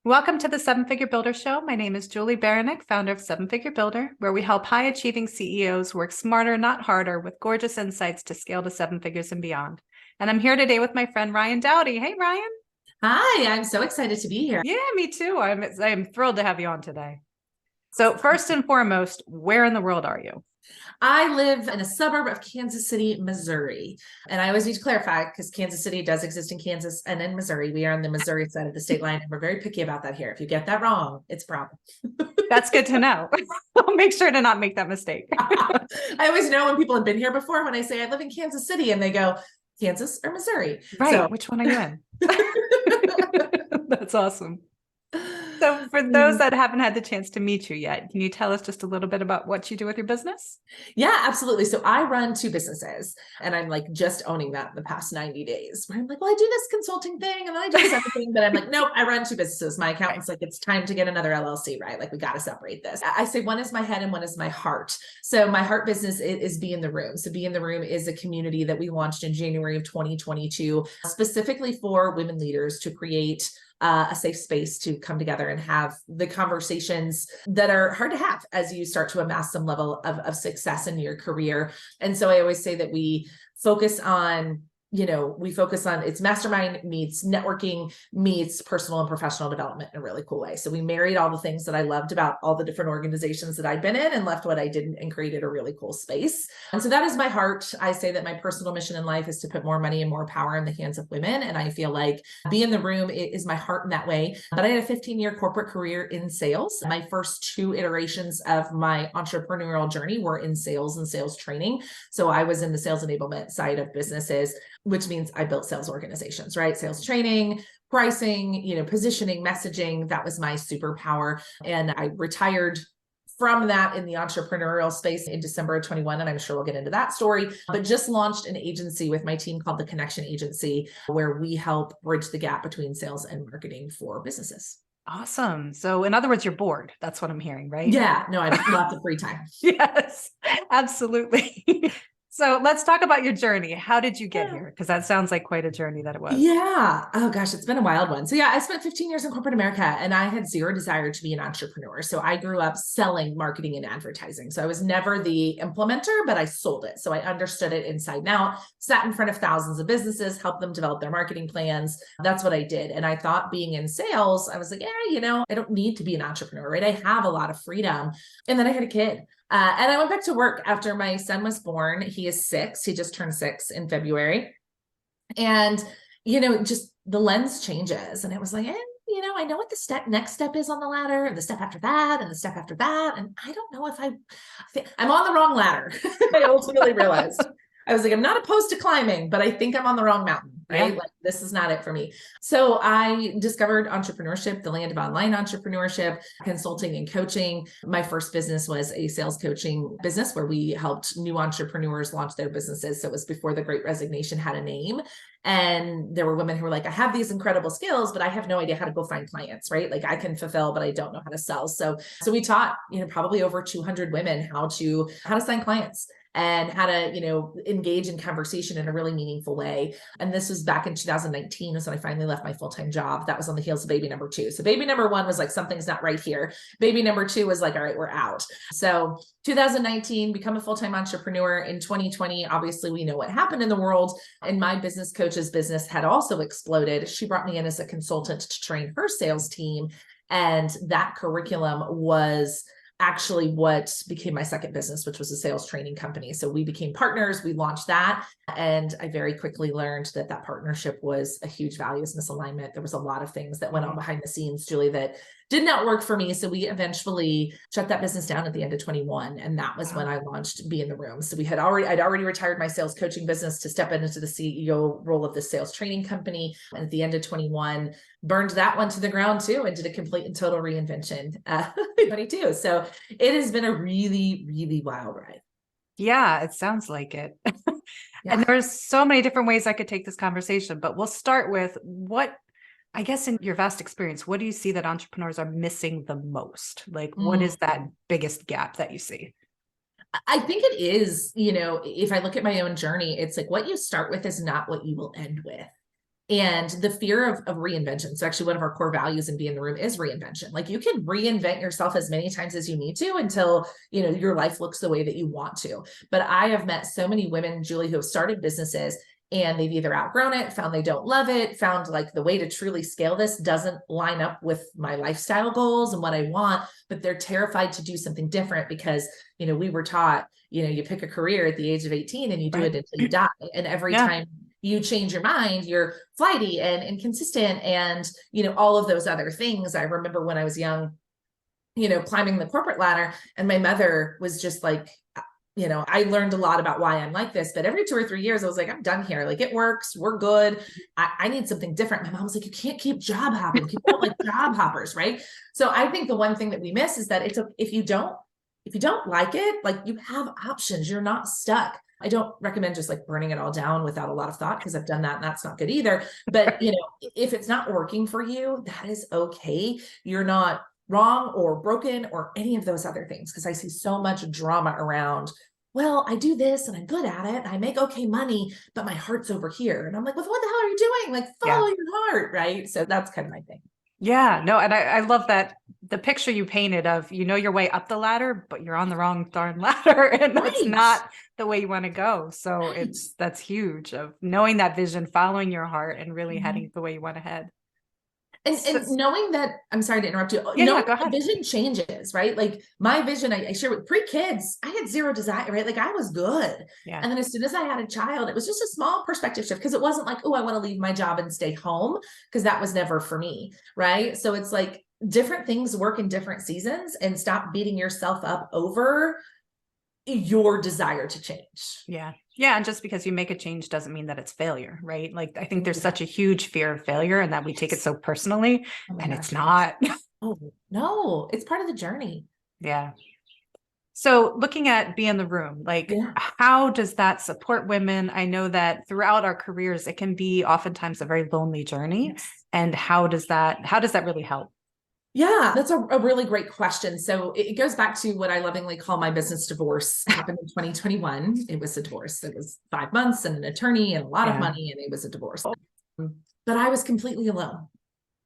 Welcome to the Seven Figure Builder Show. My name is Julie Baranek, founder of Seven Figure Builder, where we help high achieving CEOs work smarter, not harder, with gorgeous insights to scale to seven figures and beyond. And I'm here today with my friend Ryann Dowdy. Hey, Ryann. Hi, I'm so excited to be here. Yeah, me too. I'm thrilled to have you on today. So first and foremost, where in the world are you? I live in a suburb of Kansas City, Missouri. And I always need to clarify because Kansas City does exist in Kansas and in Missouri. We are on the Missouri side of the state line, and we're very picky about that here. If you get that wrong, it's a problem. That's good to know. I'll make sure to not make that mistake. I always know when people have been here before when I say I live in Kansas City and they go, Kansas or Missouri? Right. So Which one are you in? That's awesome. So for those that haven't had the chance to meet you yet, can you tell us just a little bit about what you do with your business? Yeah, absolutely. So I run two businesses and I'm like just owning that in the past 90 days where I'm like, well, I do this consulting thing and then I do this other thing, but I'm like, nope, I run two businesses. My accountant's like, it's time to get another LLC, right? Like we got to separate this. I say one is my head and one is my heart. So my heart business is Be in the Room. So Be in the Room is a community that we launched in January of 2022, specifically for women leaders to create a safe space to come together and have the conversations that are hard to have as you start to amass some level of success in your career. And so I always say that we focus on it's mastermind meets networking meets personal and professional development in a really cool way. So we married all the things that I loved about all the different organizations that I'd been in and left what I didn't and created a really cool space. And so that is my heart. I say that my personal mission in life is to put more money and more power in the hands of women. And I feel like Be in the Room is my heart in that way. But I had a 15-year corporate career in sales. My first two iterations of my entrepreneurial journey were in sales and sales training. So I was in the sales enablement side of businesses, which means I built sales organizations, right? Sales training, pricing, positioning, messaging. That was my superpower. And I retired from that in the entrepreneurial space in December of 21. And I'm sure we'll get into that story, but just launched an agency with my team called the Connection Agency, where we help bridge the gap between sales and marketing for businesses. Awesome. So in other words, you're bored. That's what I'm hearing, right? Yeah, no, I have lots of free time. Yes, absolutely. So let's talk about your journey. How did you get here? Because that sounds like quite a journey that it was. Yeah. Oh gosh, it's been a wild one. So yeah, I spent 15 years in corporate America and I had zero desire to be an entrepreneur. So I grew up selling marketing and advertising. So I was never the implementer, but I sold it. So I understood it inside and out, sat in front of thousands of businesses, helped them develop their marketing plans. That's what I did. And I thought being in sales, I was like, I don't need to be an entrepreneur, right? I have a lot of freedom. And then I had a kid. And I went back to work after my son was born. He is 6. He just turned 6 in February. And, just the lens changes. And it was like, I know what the next step is on the ladder, and the step after that, and the step after that. And I don't know if I'm on the wrong ladder. I ultimately realized. I was like, I'm not opposed to climbing, but I think I'm on the wrong mountain, right? Yeah. Like this is not it for me. So I discovered entrepreneurship, the land of online entrepreneurship, consulting and coaching. My first business was a sales coaching business where we helped new entrepreneurs launch their businesses. So it was before the Great Resignation had a name. And there were women who were like, I have these incredible skills, but I have no idea how to go find clients, right? Like I can fulfill, but I don't know how to sell. So we taught, probably over 200 women how to sign clients and how to, engage in conversation in a really meaningful way. And this was back in 2019 was when I finally left my full-time job. That was on the heels of baby number 2. So baby number 1 was like, something's not right here. Baby number 2 was like, all right, we're out. So 2019, become a full-time entrepreneur. In 2020, obviously we know what happened in the world. And my business coach's business had also exploded. She brought me in as a consultant to train her sales team. And that curriculum was actually what became my second business, which was a sales training company. So we became partners, we launched that. And I very quickly learned that partnership was a huge values misalignment. There was a lot of things that went on behind the scenes, Julie, that did not work for me. So we eventually shut that business down at the end of 21. And that was when I launched Be in the Room. So I'd already retired my sales coaching business to step into the CEO role of the sales training company. And at the end of 21, burned that one to the ground too, and did a complete and total reinvention in 22. So it has been a really, really wild ride. Yeah, it sounds like it. Yeah. And there's so many different ways I could take this conversation, but we'll start with I guess in your vast experience, what do you see that entrepreneurs are missing the most? Like, what is that biggest gap that you see? I think it is, if I look at my own journey, it's like what you start with is not what you will end with. And the fear of reinvention. So actually one of our core values in Be in the Room is reinvention. Like you can reinvent yourself as many times as you need to until, your life looks the way that you want to. But I have met so many women, Julie, who have started businesses and they've either outgrown it, found they don't love it, found like the way to truly scale this doesn't line up with my lifestyle goals and what I want, but they're terrified to do something different because, we were taught, you pick a career at the age of 18 and you do it until you die. And every time you change your mind, you're flighty and inconsistent and, all of those other things. I remember when I was young, climbing the corporate ladder and my mother was just like, I learned a lot about why I'm like this, but every 2 or 3 years, I was like, I'm done here. Like it works. We're good. I need something different. My mom was like, you can't keep job hopping. People don't like job hoppers. Right. So I think the one thing that we miss is that if you don't like it, like you have options, you're not stuck. I don't recommend just like burning it all down without a lot of thought because I've done that and that's not good either. But, if it's not working for you, that is okay. You're not wrong or broken or any of those other things. Because I see so much drama around, well, I do this and I'm good at it. I make okay money, but my heart's over here. And I'm like, well, what the hell are you doing? Like follow your heart. Right. So that's kind of my thing. Yeah, no, and I love that the picture you painted of, your way up the ladder, but you're on the wrong darn ladder and that's not the way you want to go. So that's huge of knowing that vision, following your heart and really heading the way you want to head. And knowing that, I'm sorry to interrupt you. Go ahead. Vision changes, right? Like my vision, I share with pre-kids, I had zero desire, right? Like I was good. Yeah. And then as soon as I had a child, it was just a small perspective shift because it wasn't like, oh, I want to leave my job and stay home because that was never for me, right? So it's like different things work in different seasons and stop beating yourself up over your desire to change. Yeah. Yeah. And just because you make a change doesn't mean that it's failure, right? Like I think there's such a huge fear of failure and that we take it so personally and it's not. Oh, no, it's part of the journey. Yeah. So looking at Be in the Room, like how does that support women? I know that throughout our careers, it can be oftentimes a very lonely journey. Yes. And how does that really help? Yeah, that's a really great question. So it goes back to what I lovingly call my business divorce. Happened in 2021. It was a divorce. It was 5 months and an attorney and a lot of money, and it was a divorce. But I was completely alone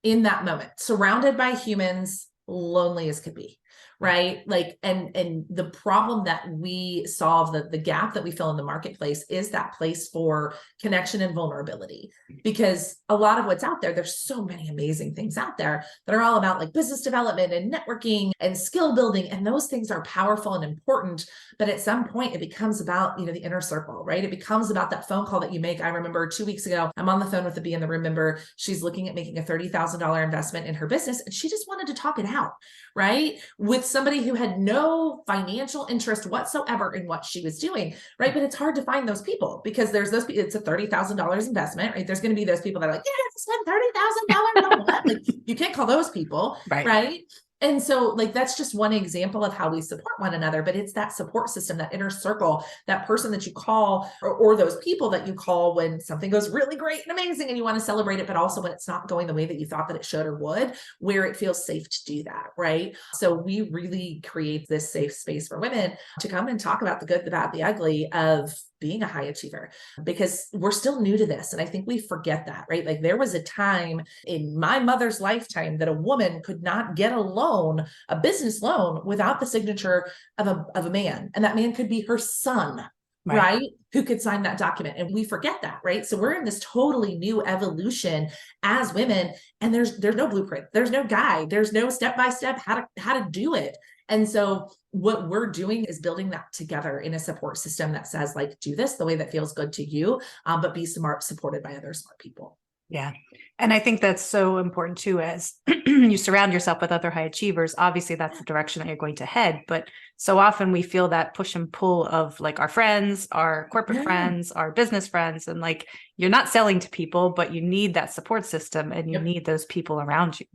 in that moment, surrounded by humans, lonely as could be. Right. Like, and the problem that we solve, the gap that we fill in the marketplace is that place for connection and vulnerability, because a lot of what's out there, there's so many amazing things out there that are all about like business development and networking and skill building. And those things are powerful and important. But at some point it becomes about, the inner circle, right? It becomes about that phone call that you make. I remember 2 weeks ago, I'm on the phone with a Be in the Room member. She's looking at making a $30,000 investment in her business. And she just wanted to talk it out, right? With somebody who had no financial interest whatsoever in what she was doing, right? But it's hard to find those people because there's those, it's a $30,000 investment, right? There's going to be those people that are like, yeah, spend $30,000 on what? Like you can't call those people, right? And so like, that's just one example of how we support one another, but it's that support system, that inner circle, that person that you call or those people that you call when something goes really great and amazing and you want to celebrate it, but also when it's not going the way that you thought that it should or would, where it feels safe to do that. Right. So we really create this safe space for women to come and talk about the good, the bad, the ugly of being a high achiever, because we're still new to this. And I think we forget that, right? Like there was a time in my mother's lifetime that a woman could not get a loan, a business loan, without the signature of a man. And that man could be her son, right? Who could sign that document. And we forget that, right? So we're in this totally new evolution as women, and there's no blueprint. There's no guide. There's no step-by-step how to do it. And so what we're doing is building that together in a support system that says like, do this the way that feels good to you, but be smart, supported by other smart people. Yeah. And I think that's so important too, as you surround yourself with other high achievers. Obviously that's the direction that you're going to head. But so often we feel that push and pull of like our friends, our corporate friends, our business friends, and like, you're not selling to people, but you need that support system and you need those people around you.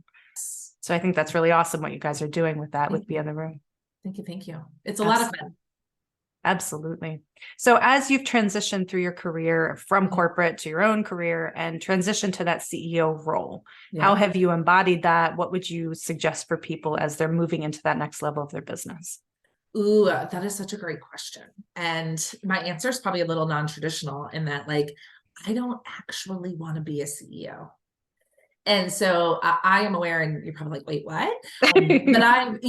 So I think that's really awesome what you guys are doing with that, with Be in the Room. Thank you. Thank you. It's a lot of fun. Absolutely. So as you've transitioned through your career from corporate to your own career and transitioned to that CEO role, how have you embodied that? What would you suggest for people as they're moving into that next level of their business? Ooh, that is such a great question. And my answer is probably a little non-traditional in that, like, I don't actually want to be a CEO. And so I am aware, and you're probably like, wait, what? But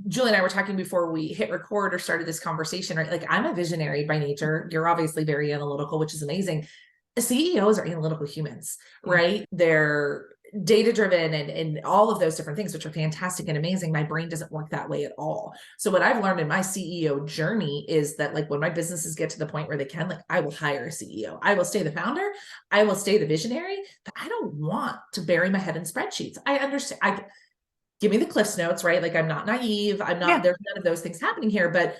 Julie and I were talking before we hit record or started this conversation, right? Like, I'm a visionary by nature. You're obviously very analytical, which is amazing. CEOs are analytical humans, right? They're data driven and all of those different things, which are fantastic and amazing. My brain doesn't work that way at all. So what I've learned in my CEO journey is that, like, when my businesses get to the point where they can, like, I will hire a CEO. I will stay the founder. I will stay the visionary, but I don't want to bury my head in spreadsheets. I understand. Give me the Cliffs Notes, right? Like, I'm not naive. There's none of those things happening here, but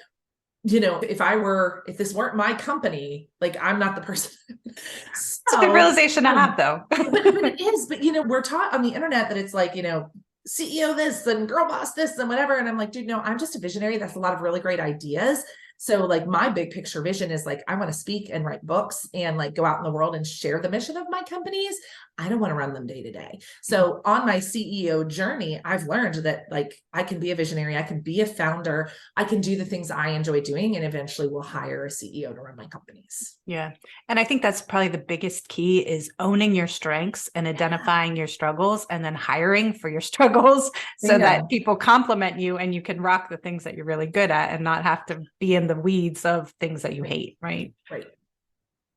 if this weren't my company, like, I'm not the person. It's a good realization to have, though. but it is, but we're taught on the internet that it's like, CEO this and girl boss this and whatever. And I'm like, dude, no, I'm just a visionary. That's a lot of really great ideas. So, like, my big picture vision is, like, I want to speak and write books and, like, go out in the world and share the mission of my companies. I don't want to run them day to day. So on my CEO journey, I've learned that, like, I can be a visionary, I can be a founder, I can do the things I enjoy doing, and eventually will hire a CEO to run my companies. Yeah. And I think that's probably the biggest key, is owning your strengths and identifying your struggles, and then hiring for your struggles so that people compliment you and you can rock the things that you're really good at and not have to be in the weeds of things that you hate. Right. Right.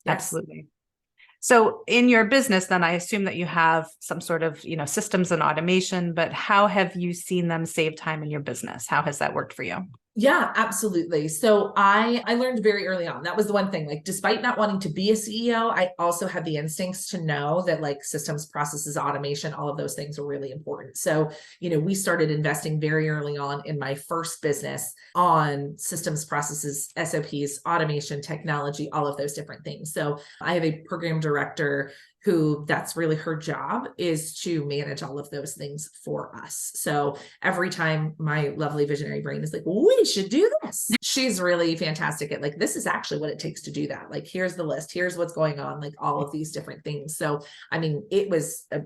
Yes. Absolutely. So in your business, then, I assume that you have some sort of, systems and automation, but how have you seen them save time in your business? How has that worked for you? Yeah, absolutely. So I learned very early on. That was the one thing, like, despite not wanting to be a CEO, I also had the instincts to know that, like, systems, processes, automation, all of those things are really important. So, we started investing very early on in my first business on systems, processes, SOPs, automation, technology, all of those different things. So I have a program director who, that's really her job, is to manage all of those things for us. So every time my lovely visionary brain is like, we should do this, she's really fantastic at, like, this is actually what it takes to do that. Like, here's the list, here's what's going on, like, all of these different things. So, I mean,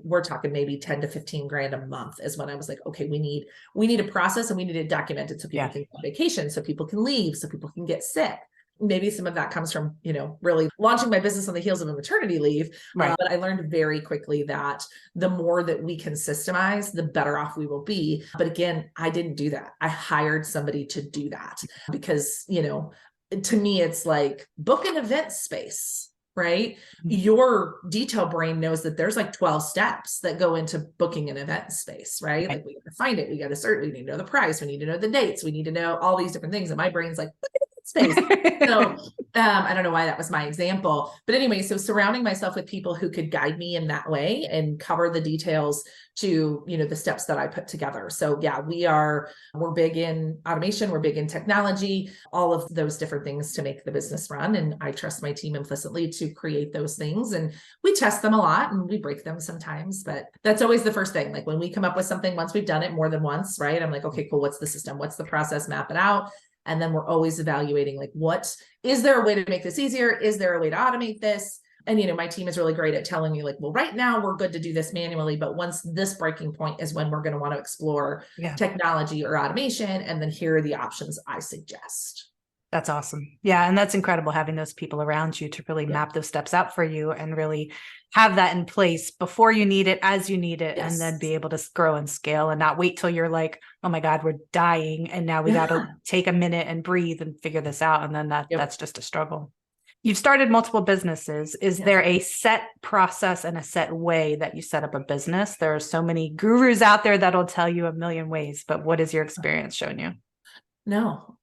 we're talking maybe 10 to 15 grand a month is when I was like, okay, we need a process, and we need to document it so people can go on vacation, so people can leave, so people can get sick. Maybe some of that comes from, really launching my business on the heels of a maternity leave. Right. But I learned very quickly that the more that we can systemize, the better off we will be. But again, I didn't do that. I hired somebody to do that because, to me, it's like, book an event space, right? Your detail brain knows that there's like 12 steps that go into booking an event space, right? Like, we got to find it. We got to search. We need to know the price. We need to know the dates. We need to know all these different things. And my brain's like, space. So I don't know why that was my example, but anyway, so surrounding myself with people who could guide me in that way and cover the details to, the steps that I put together. So yeah, we're big in automation. We're big in technology, all of those different things to make the business run. And I trust my team implicitly to create those things. And we test them a lot and we break them sometimes, but that's always the first thing. Like, when we come up with something, once we've done it more than once, right? I'm like, okay, cool. What's the system? What's the process? Map it out. And then we're always evaluating, like, is there a way to make this easier? Is there a way to automate this? And, my team is really great at telling me, like, well, right now we're good to do this manually, but once this breaking point is when we're going to want to explore technology or automation. And then here are the options I suggest. That's awesome. Yeah. And that's incredible, having those people around you to really map those steps out for you and really have that in place before you need it, as you need it, and then be able to grow and scale and not wait till you're like, oh my God, we're dying. And now we got to take a minute and breathe and figure this out. And then that's just a struggle. You've started multiple businesses. Is there a set process and a set way that you set up a business? There are so many gurus out there that'll tell you a million ways, but what has your experience shown you? No.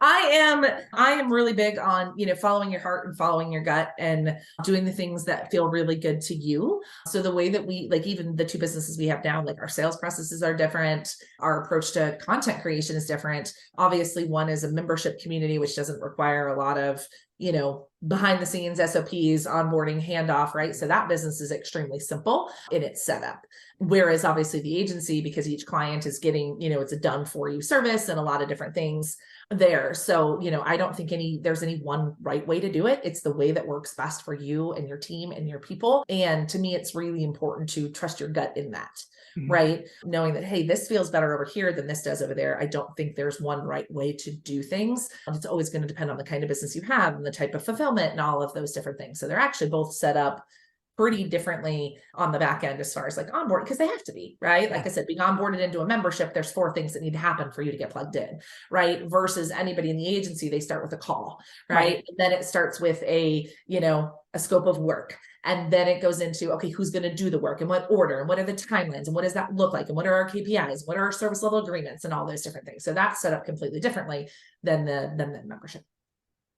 I am really big on, following your heart and following your gut and doing the things that feel really good to you. So the way that we, like, even the two businesses we have now, like, our sales processes are different. Our approach to content creation is different. Obviously, one is a membership community, which doesn't require a lot of, behind the scenes SOPs, onboarding, handoff, right? So that business is extremely simple in its setup. Whereas obviously the agency, because each client is getting, it's a done for you service and a lot of different things there. So, I don't think there's any one right way to do it. It's the way that works best for you and your team and your people. And to me, it's really important to trust your gut in that, right? Knowing that, hey, this feels better over here than this does over there. I don't think there's one right way to do things. It's always going to depend on the kind of business you have and the type of fulfillment and all of those different things. So they're actually both set up pretty differently on the back end as far as like onboard, because they have to be, right? Like I said, being onboarded into a membership, there's 4 things that need to happen for you to get plugged in, right? Versus anybody in the agency, they start with a call, right? And then it starts with a scope of work. And then it goes into, okay, who's going to do the work and what order and what are the timelines and what does that look like? And what are our KPIs? What are our service level agreements and all those different things? So that's set up completely differently than the membership.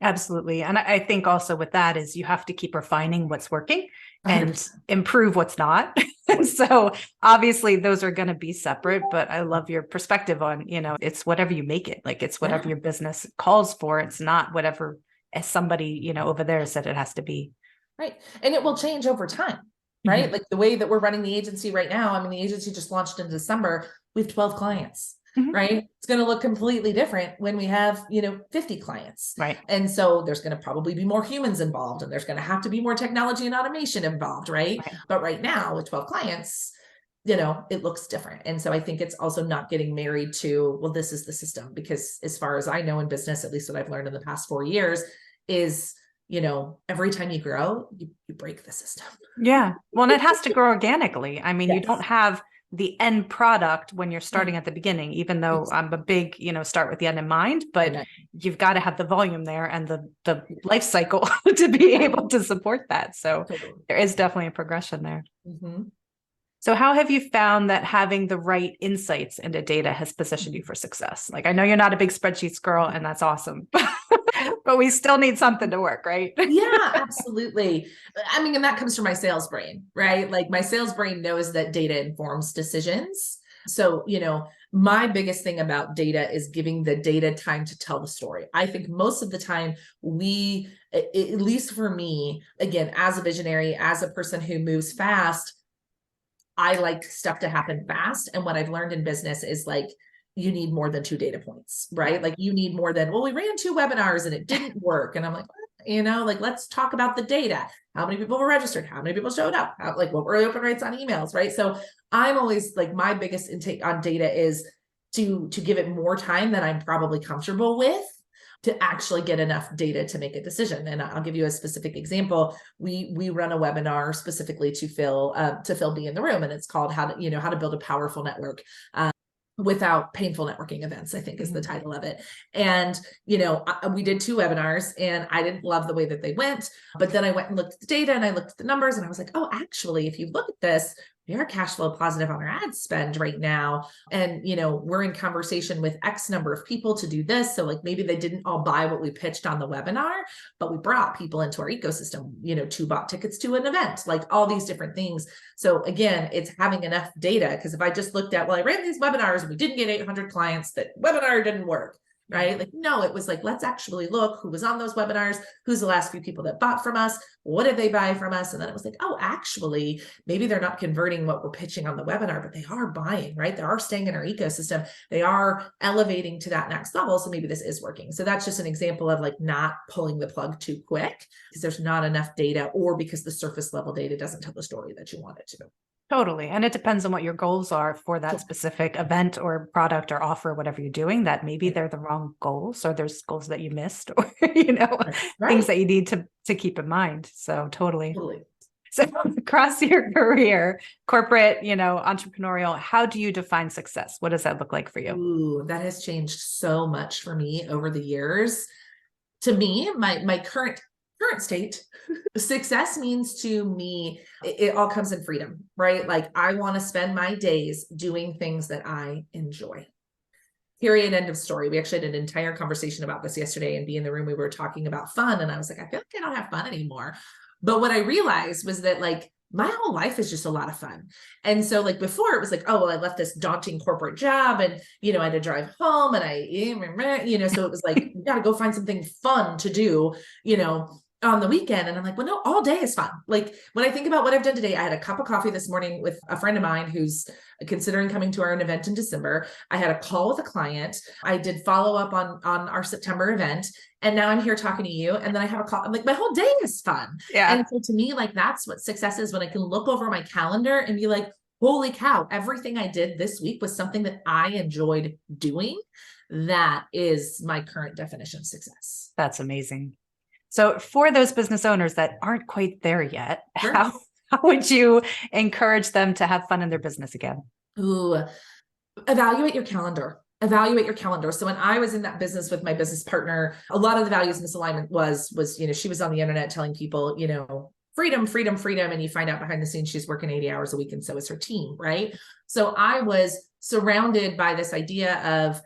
Absolutely. And I think also with that is you have to keep refining what's working and 100%. improve what's not. And so obviously those are going to be separate, but I love your perspective on, it's whatever you make it. Like it's whatever your business calls for. It's not whatever as somebody, over there said it has to be. Right. And it will change over time, right? Mm-hmm. Like the way that we're running the agency right now. I mean, the agency just launched in December. We have 12 clients. Mm-hmm. Right. It's going to look completely different when we have, 50 clients. Right. And so there's going to probably be more humans involved and there's going to have to be more technology and automation involved. Right. But right now with 12 clients, it looks different. And so I think it's also not getting married to, well, this is the system, because as far as I know in business, at least what I've learned in the past 4 years is, every time you grow, you break the system. Yeah. Well, and it has to grow organically. I mean, you don't have the end product when you're starting at the beginning, even though I'm a big, start with the end in mind, but you've got to have the volume there and the life cycle to be able to support that. So there is definitely a progression there. Mm-hmm. So how have you found that having the right insights into data has positioned you for success? Like, I know you're not a big spreadsheets girl and that's awesome, but we still need something to work, right? Yeah, absolutely. I mean, and that comes from my sales brain, right? Like my sales brain knows that data informs decisions. So, my biggest thing about data is giving the data time to tell the story. I think most of the time at least for me, again, as a visionary, as a person who moves fast, I like stuff to happen fast. And what I've learned in business is like, you need more than 2 data points, right? Like you need more than, well, we ran 2 webinars and it didn't work. And I'm like, like, let's talk about the data. How many people were registered? How many people showed up? What were the open rates on emails, right? So I'm always like, my biggest intake on data is to give it more time than I'm probably comfortable with to actually get enough data to make a decision. And I'll give you a specific example. We run a webinar specifically to Phil be in the room, and it's called how to build a powerful network without painful networking events, I think is the title of it. And, we did 2 webinars and I didn't love the way that they went, but then I went and looked at the data and I looked at the numbers and I was like, oh, actually, if you look at this, we are cash flow positive on our ad spend right now. And, we're in conversation with X number of people to do this. So like maybe they didn't all buy what we pitched on the webinar, but we brought people into our ecosystem, 2 bought tickets to an event, like all these different things. So again, it's having enough data, because if I just looked at, well, I ran these webinars and we didn't get 800 clients, that webinar didn't work. Right? Like, no, it was like, let's actually look who was on those webinars, who's the last few people that bought from us, what did they buy from us? And then it was like, oh, actually, maybe they're not converting what we're pitching on the webinar, but they are buying, right? They are staying in our ecosystem. They are elevating to that next level. So maybe this is working. So that's just an example of like not pulling the plug too quick because there's not enough data, or because the surface level data doesn't tell the story that you want it to. Totally. And it depends on what your goals are for that specific event or product or offer, whatever you're doing, that maybe they're the wrong goals, or there's goals that you missed, or, things that you need to keep in mind. So totally. So across your career, corporate, entrepreneurial, how do you define success? What does that look like for you? Ooh, that has changed so much for me over the years. To me, my current state, success means to me, it all comes in freedom, right? Like I want to spend my days doing things that I enjoy. Period. End of story. We actually had an entire conversation about this yesterday, and in the room, we were talking about fun. And I was like, I feel like I don't have fun anymore. But what I realized was that like my whole life is just a lot of fun. And so like before it was like, oh, well, I left this daunting corporate job and, I had to drive home and so it was like, you got to go find something fun to do, on the weekend. And I'm like, well, no, all day is fun. Like when I think about what I've done today, I had a cup of coffee this morning with a friend of mine who's considering coming to our event in December. I had a call with a client. I did follow up on our September event. And now I'm here talking to you. And then I have a call. I'm like, my whole day is fun. Yeah. And so to me, like, that's what success is, when I can look over my calendar and be like, holy cow, everything I did this week was something that I enjoyed doing. That is my current definition of success. That's amazing. So for those business owners that aren't quite there yet, Sure. how would you encourage them to have fun in their business again? Ooh, evaluate your calendar. Evaluate your calendar. So when I was in that business with my business partner, a lot of the values misalignment was, she was on the internet telling people, freedom, freedom, freedom. And you find out behind the scenes, she's working 80 hours a week. And so is her team. Right. So I was surrounded by this idea of,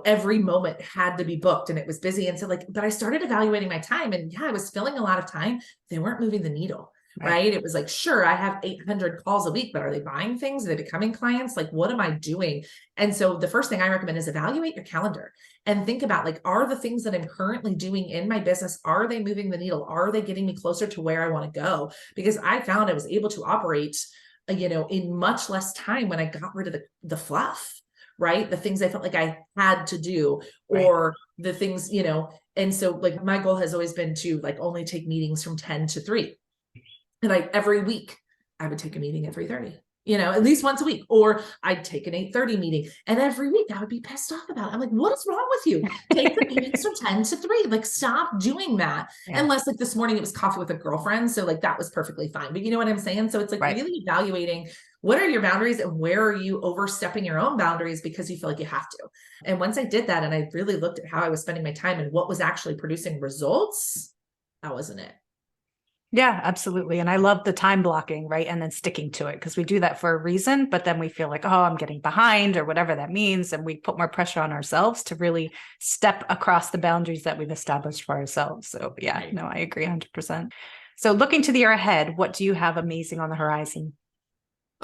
every moment had to be booked and it was busy. And so but I started evaluating my time, and I was filling a lot of time. They weren't moving the needle. Right. It was like, sure, I have 800 calls a week, but are they buying things? Are they becoming clients? What am I doing? And so the first thing I recommend is evaluate your calendar and think about are the things that I'm currently doing in my business, are they moving the needle? Are they getting me closer to where I want to go? Because I found I was able to operate, in much less time when I got rid of the fluff, right? The things I felt like I had to do, or the things, and so my goal has always been to only take meetings from 10 to 3. And every week I would take a meeting at 3:30, at least once a week, or I'd take an 8:30 meeting. And every week I would be pissed off about it. I'm like, what is wrong with you? Take the meetings from 10 to 3. Stop doing that. Yeah. Unless this morning it was coffee with a girlfriend. So that was perfectly fine. But you know what I'm saying? So it's really evaluating what are your boundaries and where are you overstepping your own boundaries because you feel like you have to. And once I did that and I really looked at how I was spending my time and what was actually producing results, that wasn't it. Yeah, absolutely. And I love the time blocking, right? And then sticking to it, because we do that for a reason, but then we feel like, oh, I'm getting behind or whatever that means. And we put more pressure on ourselves to really step across the boundaries that we've established for ourselves. So yeah, no, I agree 100%. So looking to the year ahead, what do you have amazing on the horizon?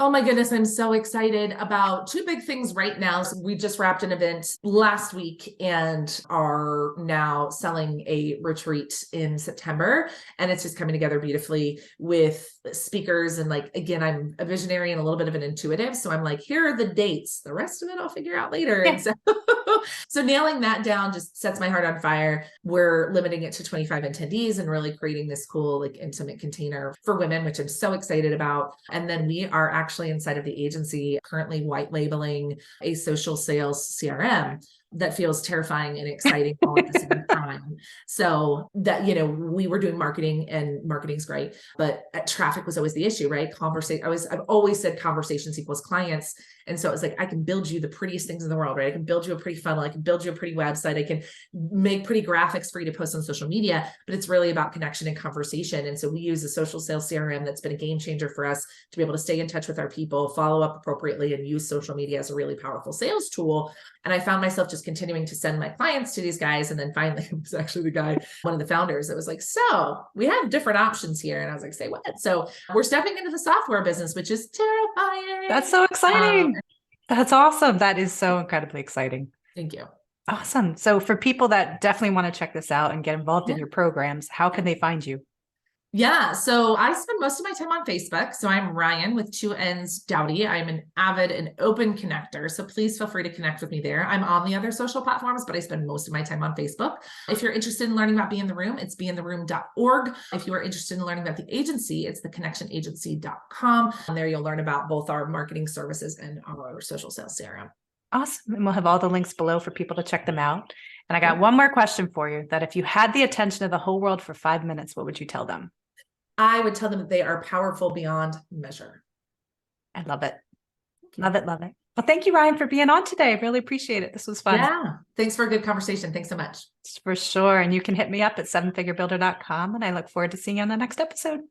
Oh my goodness, I'm so excited about 2 big things right now. So we just wrapped an event last week and are now selling a retreat in September. And it's just coming together beautifully with speakers. And again, I'm a visionary and a little bit of an intuitive. So I'm here are the dates. The rest of it I'll figure out later. Yeah. And so nailing that down just sets my heart on fire. We're limiting it to 25 attendees and really creating this cool, intimate container for women, which I'm so excited about. And then we are actually inside of the agency currently white labeling a social sales CRM that feels terrifying and exciting all at the same time. So that, we were doing marketing, and marketing's great, but traffic was always the issue, right? I've always said conversations equals clients. And so it was I can build you the prettiest things in the world, right? I can build you a pretty funnel. I can build you a pretty website. I can make pretty graphics for you to post on social media, but it's really about connection and conversation. And so we use a social sales CRM that's been a game changer for us to be able to stay in touch with our people, follow up appropriately, and use social media as a really powerful sales tool. And I found myself just continuing to send my clients to these guys. And then finally, it was actually the guy, one of the founders, that was so we have different options here. And I was say what? So we're stepping into the software business, which is terrifying. That's so exciting. That's awesome. That is so incredibly exciting. Thank you. Awesome. So for people that definitely want to check this out and get involved in your programs, how can they find you? Yeah. So I spend most of my time on Facebook. So I'm Ryann with 2 N's Dowdy. I'm an avid and open connector. So please feel free to connect with me there. I'm on the other social platforms, but I spend most of my time on Facebook. If you're interested in learning about Be in the Room, it's beintheroom.org. If you are interested in learning about the agency, it's theconnectionagency.com. And there you'll learn about both our marketing services and our social sales CRM. Awesome. And we'll have all the links below for people to check them out. And I got one more question for you, that if you had the attention of the whole world for 5 minutes, what would you tell them? I would tell them that they are powerful beyond measure. I love it. Love it. Love it. Well, thank you, Ryann, for being on today. I really appreciate it. This was fun. Yeah. Thanks for a good conversation. Thanks so much. For sure. And you can hit me up at sevenfigurebuilder.com. And I look forward to seeing you on the next episode.